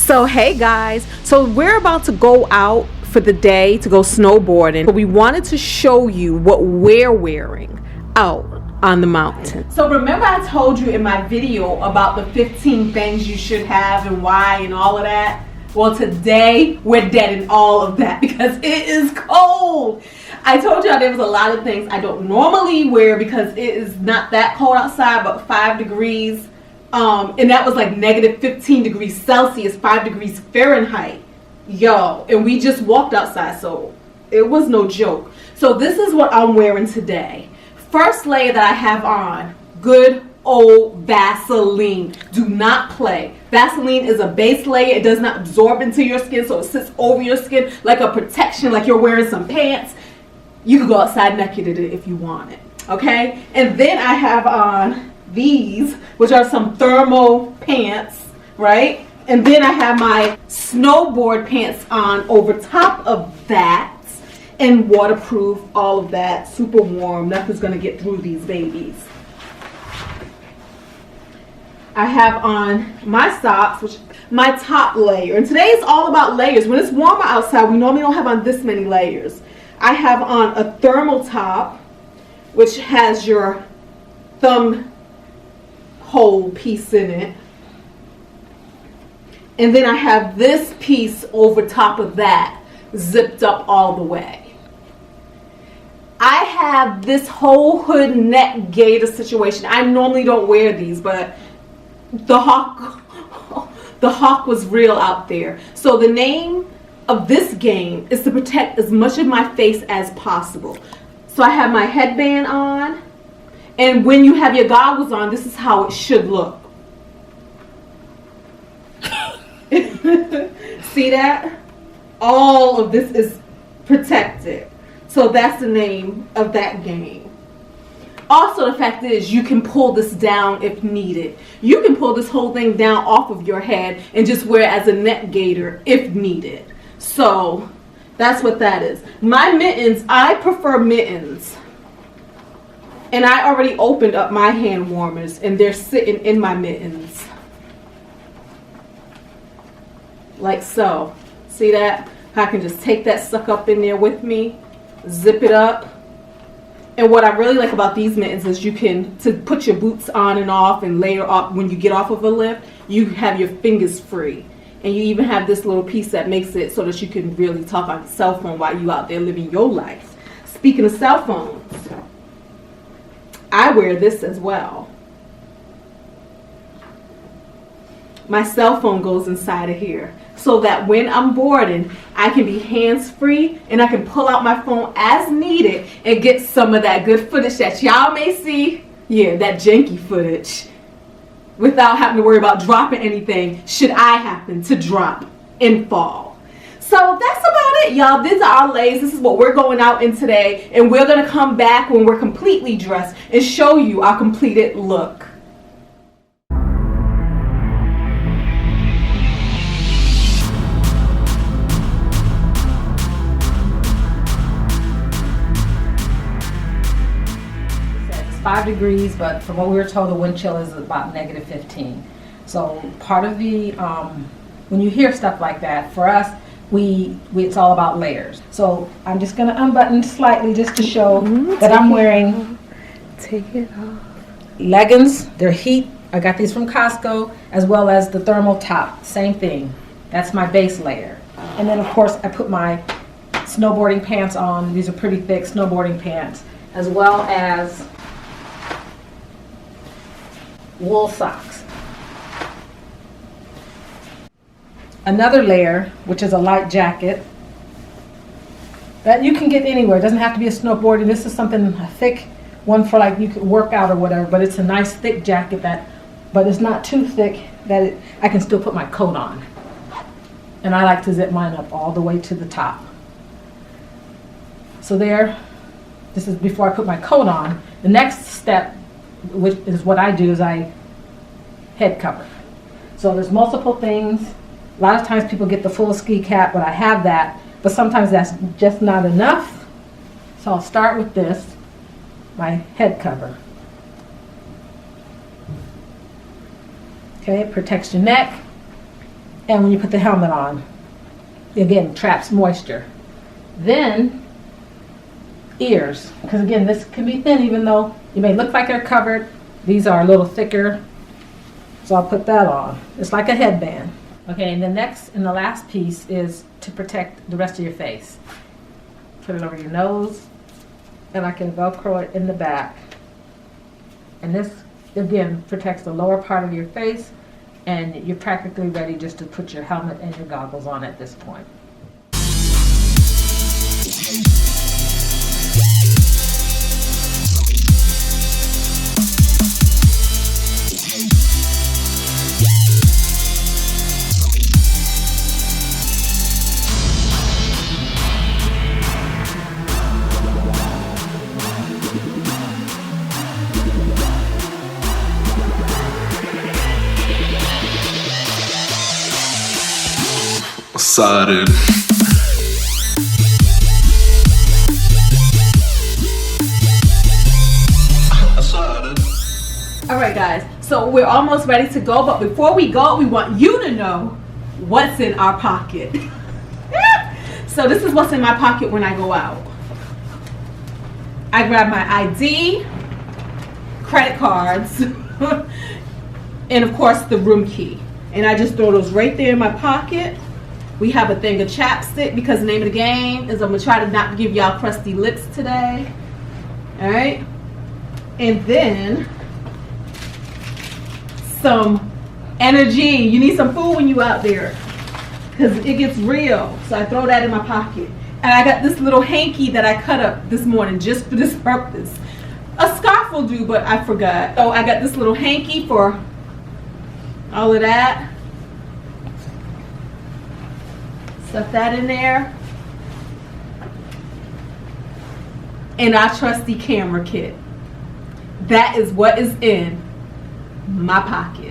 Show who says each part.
Speaker 1: So hey guys, so we're about to go out for the day to go snowboarding, but we wanted to show you what we're wearing out on the mountain. So remember I told you in my video about the 15 things you should have and why and all of that? Well, today we're dead in all of that because it is cold. I told you there was a lot of things I don't normally wear because it is not that cold outside, but 5 degrees. And that was like negative 15 degrees Celsius, 5 degrees Fahrenheit. Yo, and we just walked outside, so it was no joke. So this is what I'm wearing today. First layer that I have on, good old Vaseline. Do not play. Vaseline is a base layer. It does not absorb into your skin, so it sits over your skin like a protection, like you're wearing some pants. You can go outside naked in it if you want it, okay? And then I have on these, which are some thermal pants, right? And then I have my snowboard pants on over top of that, and waterproof, all of that, super warm. Nothing's gonna get through these babies. I have on my socks, which my top layer, and today is all about layers. When it's warmer outside, we normally don't have on this many layers. I have on a thermal top, which has your thumb hole piece in it, and then I have this piece over top of that, zipped up all the way. I have this whole hood neck gaiter situation. I normally don't wear these, but the hawk was real out there. So the name of this game is to protect as much of my face as possible. So I have my headband on, and when you have your goggles on, this is how it should look. See that? All of this is protected. So that's the name of that game. Also, the fact is you can pull this down if needed. You can pull this whole thing down off of your head and just wear it as a neck gaiter if needed. So that's what that is. My mittens, I prefer mittens. And I already opened up my hand warmers and they're sitting in my mittens. Like so. See that? I can just take that sucker up in there with me, zip it up. And what I really like about these mittens is you can, to put your boots on and off and later off, when you get off of a lift, you have your fingers free. And you even have this little piece that makes it so that you can really talk on your cell phone while you out there living your life. Speaking of cell phones, I wear this as well. My cell phone goes inside of here so that when I'm boarding, I can be hands-free and I can pull out my phone as needed and get some of that good footage that y'all may see. Yeah, that janky footage. Without having to worry about dropping anything should I happen to drop and fall. So that's about it, y'all. These are our lays. This is what we're going out in today, and we're going to come back when we're completely dressed and show you our completed look.
Speaker 2: It's 5 degrees, but from what we were told, the wind chill is about negative 15. So part of the, when you hear stuff like that, for us, it's all about layers. So I'm just going to unbutton slightly just to show that I'm wearing
Speaker 1: Take it off.
Speaker 2: leggings. They're heat. I got these from Costco, as well as the thermal top. Same thing. That's my base layer. And then of course I put my snowboarding pants on. These are pretty thick snowboarding pants, as well as wool socks. Another layer, which is a light jacket that you can get anywhere. It doesn't have to be a snowboarding. This is something, a thick one for like you could work out or whatever, but it's a nice thick jacket but it's not too thick that I can still put my coat on. And I like to zip mine up all the way to the top. So there, this is before I put my coat on. The next step, which is what I do, is I head cover. So there's multiple things. A lot of times people get the full ski cap, but I have that, but sometimes that's just not enough. So I'll start with this, my head cover. Okay, it protects your neck. And when you put the helmet on, again, traps moisture. Then, ears. Because again, this can be thin even though you may look like they're covered. These are a little thicker. So I'll put that on. It's like a headband. Okay, and the next and the last piece is to protect the rest of your face. Put it over your nose, and I can Velcro it in the back. And this, again, protects the lower part of your face, and you're practically ready just to put your helmet and your goggles on at this point.
Speaker 3: Excited.
Speaker 1: All right, guys, so we're almost ready to go, but before we go, we want you to know what's in our pocket. So this is what's in my pocket when I go out. I grab my ID, credit cards, and of course the room key. And I just throw those right there in my pocket. We have a thing of chapstick because the name of the game is I'm gonna try to not give y'all crusty lips today. All right, and then some energy. You need some food when you out there because it gets real. So I throw that in my pocket. And I got this little hanky that I cut up this morning just for this purpose. A scarf will do, but I forgot. So I got this little hanky for all of that. Stuff that in there. And our trusty camera kit. That is what is in my pocket.